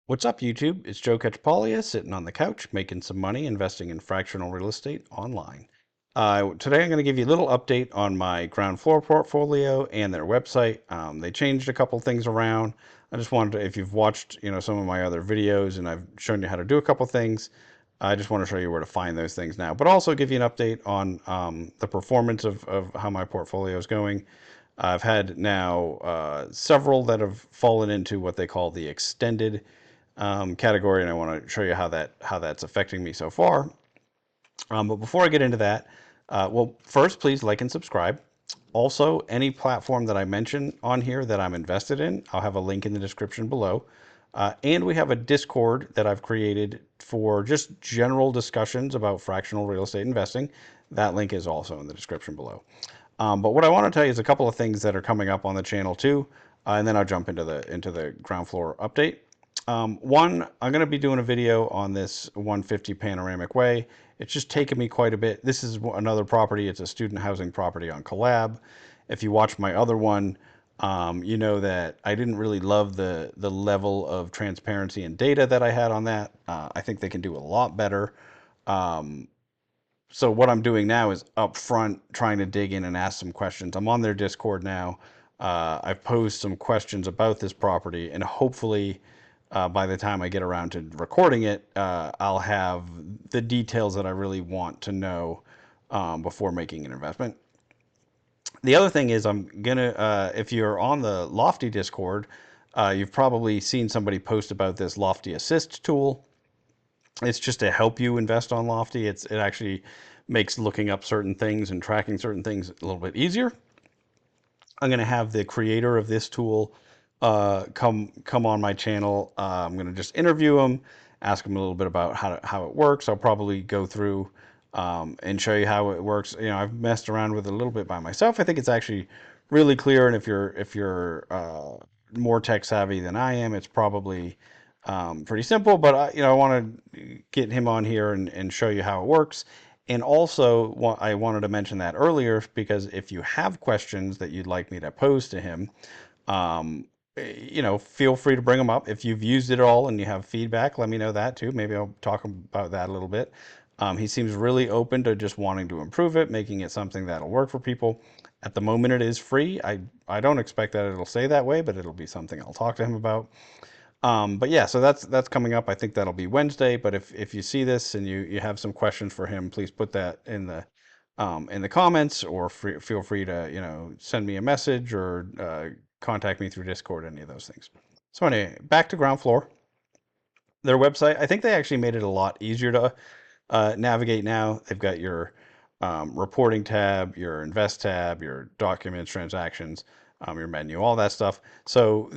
What's up, YouTube? It's Joe Catchpolia sitting on the couch making some money investing in fractional real estate online. Today, I'm going to give you a little update on my Groundfloor portfolio and their website. They changed a couple things around. I just wanted to, if you've watched, some of my other videos and I've shown you how to do a couple things, I just want to show you where to find those things now, but also give you an update on the performance of how my portfolio is going. I've had now several that have fallen into what they call the extended category, and I want to show you how that's affecting me so far. But before I get into that, well, first, please like and subscribe. Also, any platform that I mention on here that I'm invested in, I'll have a link in the description below. And we have a Discord that I've created for just general discussions about fractional real estate investing. That link is also in the description below. But what I want to tell you is a couple of things that are coming up on the channel too, and then I'll jump into the ground floor update. One, I'm going to be doing a video on this 150 Panoramic Way. It's just taken me quite a bit. This is another property. It's a student housing property on Collab. If you watch my other one, you know that I didn't really love the level of transparency and data that I had on that. I think they can do a lot better. Um, so what I'm doing now is up front trying to dig in and ask some questions. I'm on their Discord now. I've posed some questions about this property, and hopefully by the time I get around to recording it, I'll have the details that I really want to know before making an investment. The other thing is if you're on the Lofty Discord, you've probably seen somebody post about this Lofty Assist tool. It's just to help you invest on Lofty. It actually makes looking up certain things and tracking certain things a little bit easier. I'm going to have the creator of this tool come on my channel. I'm going to just interview him, ask him a little bit about how it works. I'll probably go through and show you how it works. I've messed around with it a little bit by myself. I think it's actually really clear, and if you're more tech savvy than I am, it's probably pretty simple. But I want to get him on here and show you how it works. And also, I wanted to mention that earlier because if you have questions that you'd like me to pose to him, um, feel free to bring them up. If you've used it all and you have feedback, let me know that too. Maybe I'll talk about that a little bit. He seems really open to just wanting to improve it, making it something that'll work for people. At the moment, it is free. I don't expect that it'll stay that way, but it'll be something I'll talk to him about. But yeah, so that's coming up. I think that'll be Wednesday. But if you see this and you have some questions for him, please put that in the comments, or feel free to send me a message or contact me through Discord. Any of those things. So anyway, back to Ground Floor. Their website. I think they actually made it a lot easier to navigate now. They've got your reporting tab, your invest tab, your documents, transactions, your menu, all that stuff. So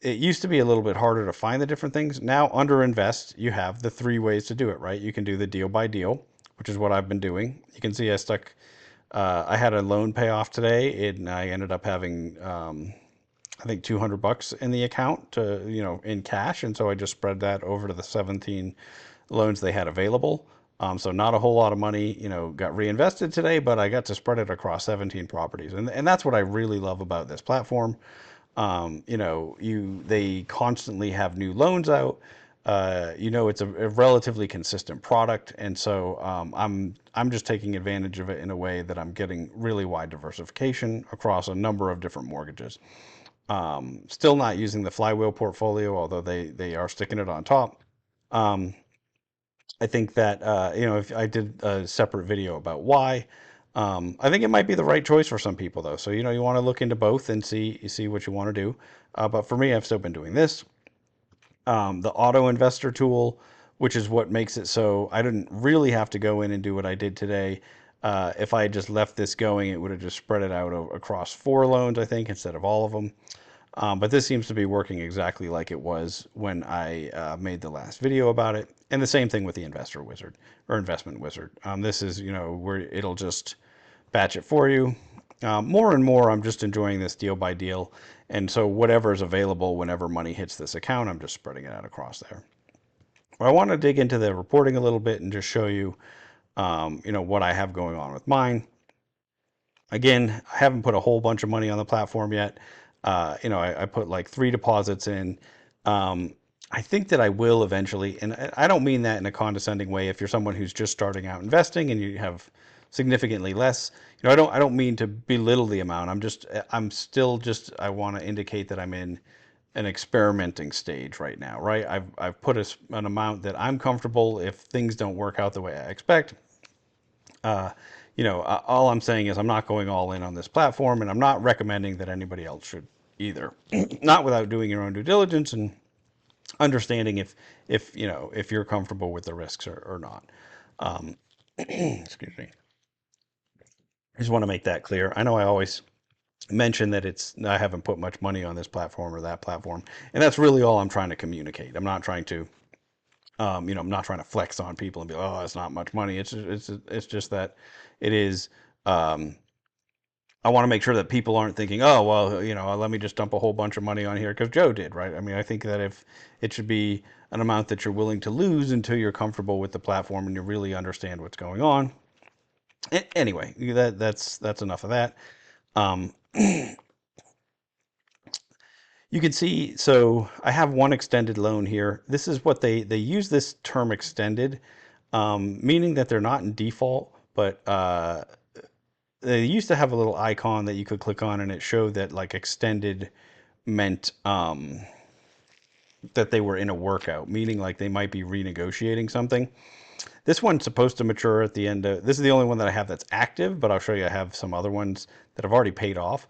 it used to be a little bit harder to find the different things. Now under invest, you have the three ways to do it, right? You can do the deal by deal, which is what I've been doing. You can see I had a loan payoff today and I ended up having, I think $200 in the account in cash. And so I just spread that over to the 17 loans they had available. So not a whole lot of money, got reinvested today, but I got to spread it across 17 properties. And that's what I really love about this platform. They constantly have new loans out. It's a relatively consistent product, and so I'm just taking advantage of it in a way that I'm getting really wide diversification across a number of different mortgages. Still not using the flywheel portfolio, although they are sticking it on top. I think that if I did a separate video about why. I think it might be the right choice for some people though. So you want to look into both and see what you want to do. But for me, I've still been doing this. The auto investor tool, which is what makes it so I didn't really have to go in and do what I did today. If I had just left this going, it would have just spread it out across 4 loans, I think, instead of all of them. But this seems to be working exactly like it was when I made the last video about it. And the same thing with the investor wizard or investment wizard. This is, where it'll just batch it for you. More and more, I'm just enjoying this deal by deal. And so whatever is available whenever money hits this account, I'm just spreading it out across there. I want to dig into the reporting a little bit and just show you, what I have going on with mine. Again, I haven't put a whole bunch of money on the platform yet. I put like 3 deposits in. I think that I will eventually, and I don't mean that in a condescending way. If you're someone who's just starting out investing and you have significantly less, I don't mean to belittle the amount. I'm still just, I want to indicate that I'm in an experimenting stage right now, right? I've put an amount that I'm comfortable. If things don't work out the way I expect, uh, all I'm saying is I'm not going all in on this platform, and I'm not recommending that anybody else should either. Not without doing your own due diligence and understanding if you're comfortable with the risks or not. Um, excuse me. I just want to make that clear. I know I always mention that I haven't put much money on this platform or that platform, and that's really all I'm trying to communicate. I'm not trying to I'm not trying to flex on people and be like, oh, it's not much money. It's just that it is. Um, I want to make sure that people aren't thinking, oh, well, let me just dump a whole bunch of money on here because Joe did, right? I mean, I think that if it should be an amount that you're willing to lose until you're comfortable with the platform and you really understand what's going on. Anyway, that's enough of that. Um, you can see, so I have one extended loan here. This is what they use this term extended, meaning that they're not in default, but they used to have a little icon that you could click on and it showed that like extended meant that they were in a workout, meaning like they might be renegotiating something. This one's supposed to mature at the end of, this is the only one that I have that's active, but I'll show you I have some other ones that have already paid off.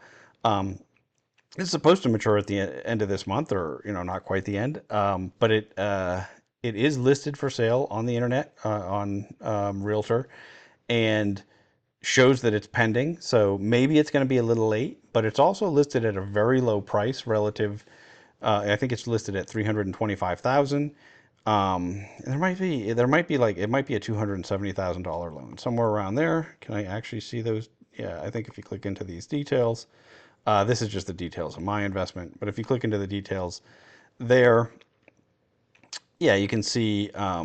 It's supposed to mature at the end of this month, or not quite the end, but it is listed for sale on the internet on Realtor, and shows that it's pending. So maybe it's going to be a little late, but it's also listed at a very low price relative. I think it's listed at 325,000. There might be like it might be a $270,000 loan somewhere around there. Can I actually see those? Yeah, I think if you click into these details, this is just the details of my investment. But if you click into the details there, yeah, you can see, yeah,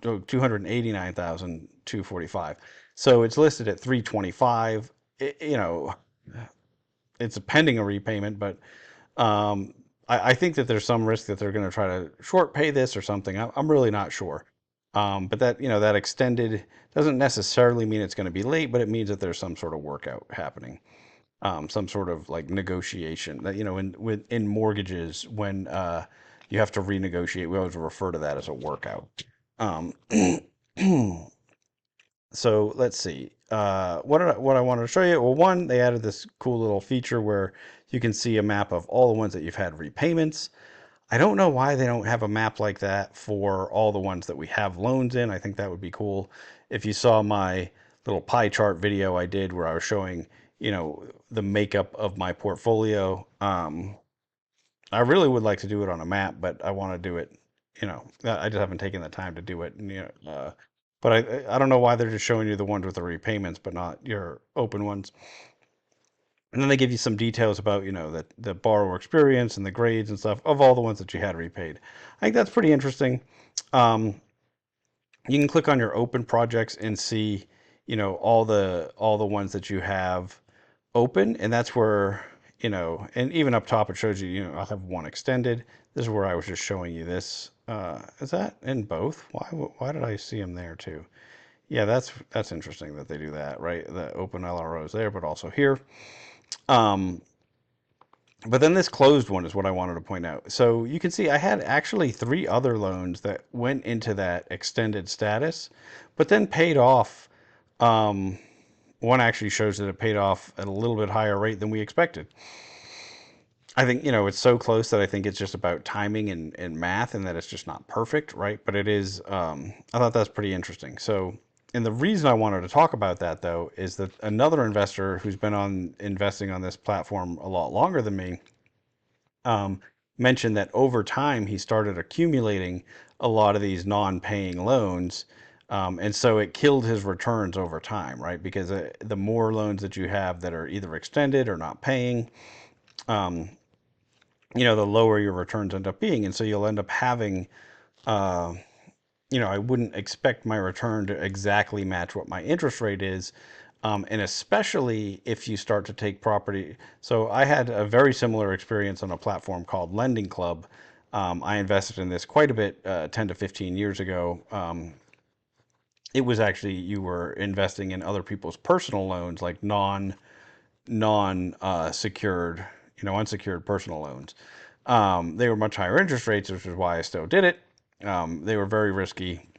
289,245. So it's listed at 325. It's a pending a repayment, but I think that there's some risk that they're going to try to short pay this or something. I'm really not sure. But that extended doesn't necessarily mean it's going to be late, but it means that there's some sort of workout happening, some sort of like negotiation that in mortgages when you have to renegotiate. We always refer to that as a workout. Um, so let's see. What I wanted to show you. Well, one, they added this cool little feature where you can see a map of all the ones that you've had repayments. I don't know why they don't have a map like that for all the ones that we have loans in. I think that would be cool. If you saw my little pie chart video I did where I was showing, the makeup of my portfolio, I really would like to do it on a map, but I want to do it, I just haven't taken the time to do it. And, but I don't know why they're just showing you the ones with the repayments, but not your open ones. And then they give you some details about, the borrower experience and the grades and stuff of all the ones that you had repaid. I think that's pretty interesting. Um, you can click on your open projects and see, all the ones that you have open, and that's where, and even up top it shows you, I have one extended. This is where I was just showing you this. Is that in both? Why did I see them there too? Yeah, that's interesting that they do that, right? The open LROs there, but also here. Um, but then this closed one is what I wanted to point out. So you can see I had actually three other loans that went into that extended status, but then paid off. Um, One actually shows that it paid off at a little bit higher rate than we expected. I think, it's so close that I think it's just about timing and math, and that it's just not perfect, right? But it is, I thought that's pretty interesting. So, and the reason I wanted to talk about that though is that another investor who's been on investing on this platform a lot longer than me, um, mentioned that over time he started accumulating a lot of these non-paying loans. And so it killed his returns over time, right? Because the more loans that you have that are either extended or not paying, um, the lower your returns end up being. And so you'll end up having, uh, I wouldn't expect my return to exactly match what my interest rate is. And especially if you start to take property. So I had a very similar experience on a platform called Lending Club. I invested in this quite a bit 10 to 15 years ago. It was actually you were investing in other people's personal loans, like non secured, unsecured personal loans. They were much higher interest rates, which is why I still did it. They were very risky,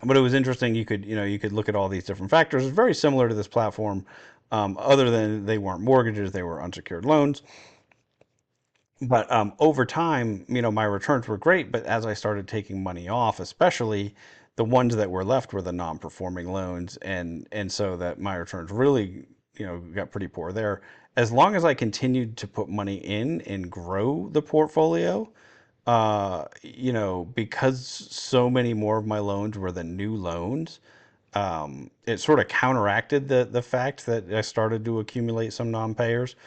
but it was interesting. You could look at all these different factors. It's very similar to this platform, other than they weren't mortgages; they were unsecured loans. But over time, my returns were great. But as I started taking money off, especially the ones that were left were the non-performing loans, and so that my returns really, got pretty poor there. As long as I continued to put money in and grow the portfolio, because so many more of my loans were the new loans, it sort of counteracted the fact that I started to accumulate some non-payers.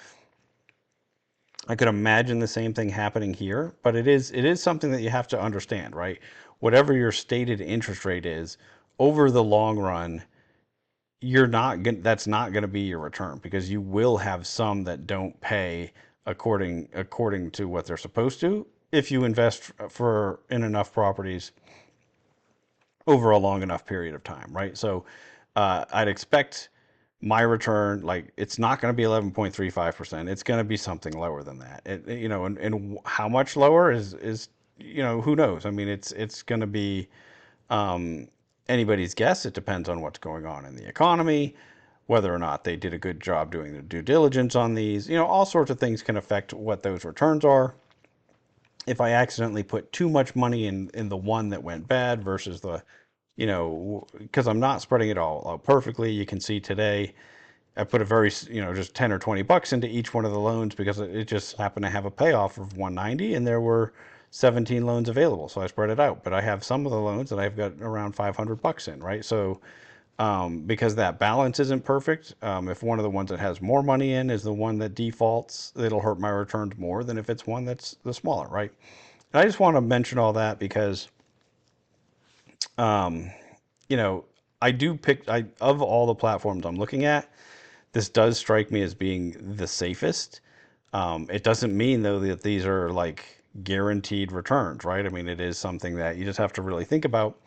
I could imagine the same thing happening here, but it is something that you have to understand, right? Whatever your stated interest rate is, over the long run, that's not going to be your return, because you will have some that don't pay according to what they're supposed to if you invest for in enough properties over a long enough period of time, right? So I'd expect my return, like, it's not going to be 11.35%. It's going to be something lower than that. And how much lower is who knows? I mean, it's going to be um, anybody's guess. It depends on what's going on in the economy, whether or not they did a good job doing their due diligence on these. All sorts of things can affect what those returns are. If I accidentally put too much money in the one that went bad versus because I'm not spreading it all out perfectly. You can see today I put a very, just 10 or 20 bucks into each one of the loans because it just happened to have a payoff of 190 and there were 17 loans available. So I spread it out. But I have some of the loans that I've got around 500 bucks in, right? So because that balance isn't perfect, if one of the ones that has more money in is the one that defaults, it'll hurt my returns more than if it's one that's the smaller, right? And I just want to mention all that because um, you know, I do pick I of all the platforms I'm looking at, this does strike me as being the safest. It doesn't mean though that these are like guaranteed returns, right? I mean, it is something that you just have to really think about.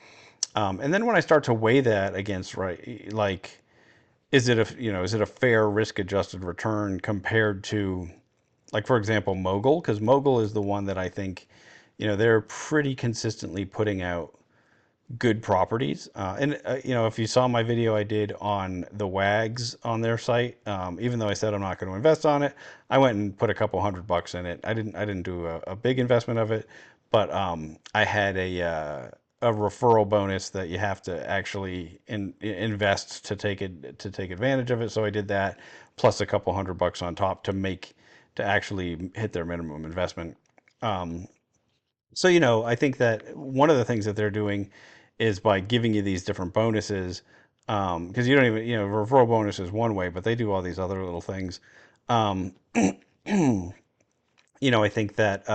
And then when I start to weigh that against, right, like, is it a fair risk adjusted return compared to, like, for example, Mogul? Because Mogul is the one that I think, they're pretty consistently putting out good properties. And if you saw my video I did on the WAGs on their site, even though I said I'm not going to invest on it, I went and put a couple $100 in it. I didn't do a big investment of it, but I had a referral bonus that you have to actually invest to take advantage of it. So I did that plus a couple $100 on top to actually hit their minimum investment. Um, so, I think that one of the things that they're doing is by giving you these different bonuses, because you don't even, referral bonus is one way, but they do all these other little things. Um, I think that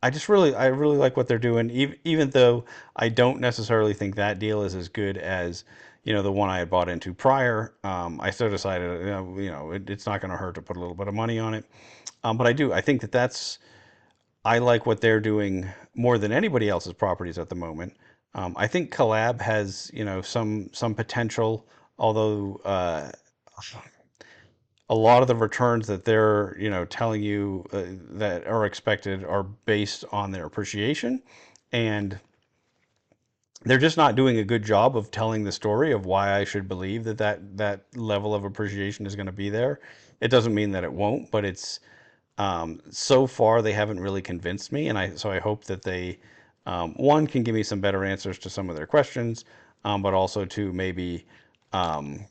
I really like what they're doing, even though I don't necessarily think that deal is as good as, the one I had bought into prior. I still decided, it's not going to hurt to put a little bit of money on it. But I think I like what they're doing more than anybody else's properties at the moment. I think Collab has, some potential, although a lot of the returns that they're, telling you that are expected are based on their appreciation, and they're just not doing a good job of telling the story of why I should believe that level of appreciation is going to be there. It doesn't mean that it won't, but so far they haven't really convinced me, and I hope that they, one, can give me some better answers to some of their questions, but also to maybe, um,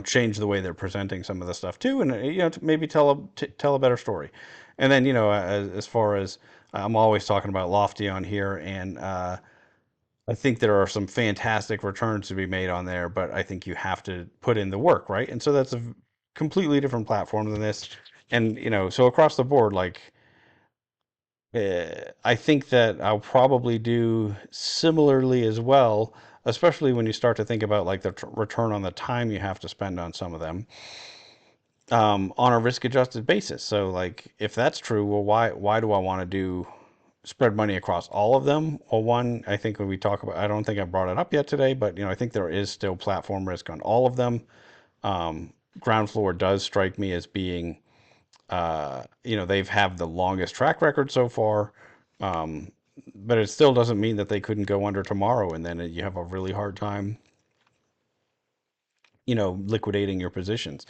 change the way they're presenting some of the stuff too, and to maybe tell a better story. And then, as far as, I'm always talking about Lofty on here, and I think there are some fantastic returns to be made on there, but I think you have to put in the work, right? And so that's a completely different platform than this. And, so across the board, like, I think that I'll probably do similarly as well, especially when you start to think about like the return on the time you have to spend on some of them. on a risk adjusted basis. So like if that's true, well, why do I want to do spread money across all of them? Well, one, I think when we talk about, I don't think I brought it up yet today, but I think there is still platform risk on all of them. Um, Groundfloor does strike me as being, they've have the longest track record so far. Um, but it still doesn't mean that they couldn't go under tomorrow, and then you have a really hard time, liquidating your positions.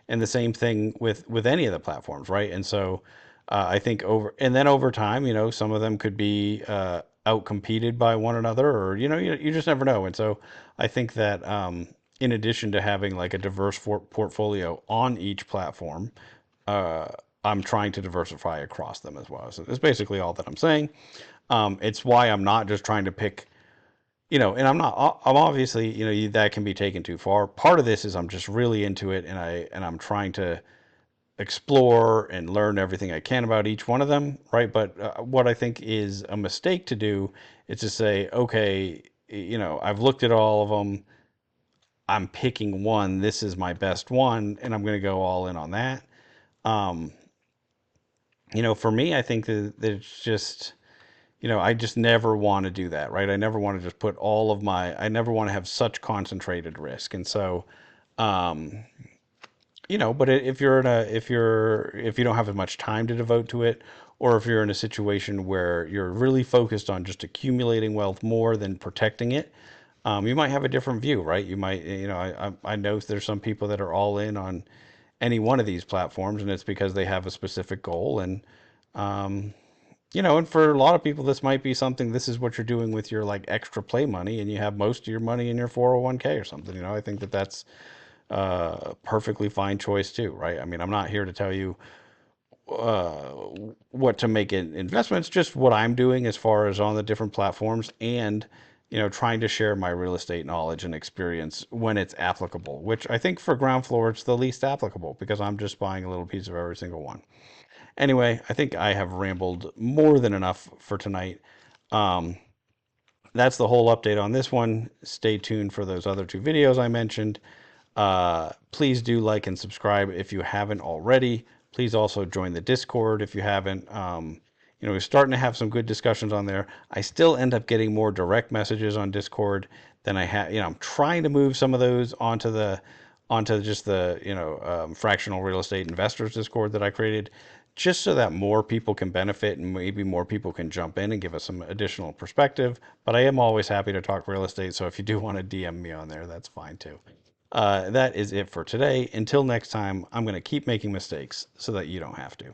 And the same thing with any of the platforms, right? And so I think over time, some of them could be outcompeted by one another, or you just never know. And so I think that in addition to having like a diverse portfolio on each platform, uh, I'm trying to diversify across them as well. So that's basically all that I'm saying. It's why I'm not just trying to pick, and I'm obviously, that can be taken too far. Part of this is I'm just really into it, and I'm trying to explore and learn everything I can about each one of them, right? But what I think is a mistake to do is to say, okay, I've looked at all of them. I'm picking one. This is my best one, and I'm going to go all in on that. Um, for me, I think that it's just, I just never want to do that, right? I never want to just put I never want to have such concentrated risk. And so, um, but if you don't have as much time to devote to it, or if you're in a situation where you're really focused on just accumulating wealth more than protecting it, you might have a different view, right? You might, I know there's some people that are all in on any one of these platforms, and it's because they have a specific goal. And, um, and for a lot of people, this might be something, this is what you're doing with your like extra play money, and you have most of your money in your 401k or something. I think that that's a perfectly fine choice too, right? I mean, I'm not here to tell you uh, what to make in investments, just what I'm doing as far as on the different platforms, and trying to share my real estate knowledge and experience when it's applicable, which I think for ground floor it's the least applicable because I'm just buying a little piece of every single one. Anyway, I think I have rambled more than enough for tonight. Um, that's the whole update on this one. Stay tuned for those other two videos I mentioned. Please do like and subscribe if you haven't already. Please also join the Discord if you haven't. We're starting to have some good discussions on there. I still end up getting more direct messages on Discord than I have. I'm trying to move some of those onto just the fractional real estate investors Discord that I created, just so that more people can benefit and maybe more people can jump in and give us some additional perspective. But I am always happy to talk real estate, so if you do want to DM me on there, that's fine too. That is it for today. Until next time, I'm going to keep making mistakes so that you don't have to.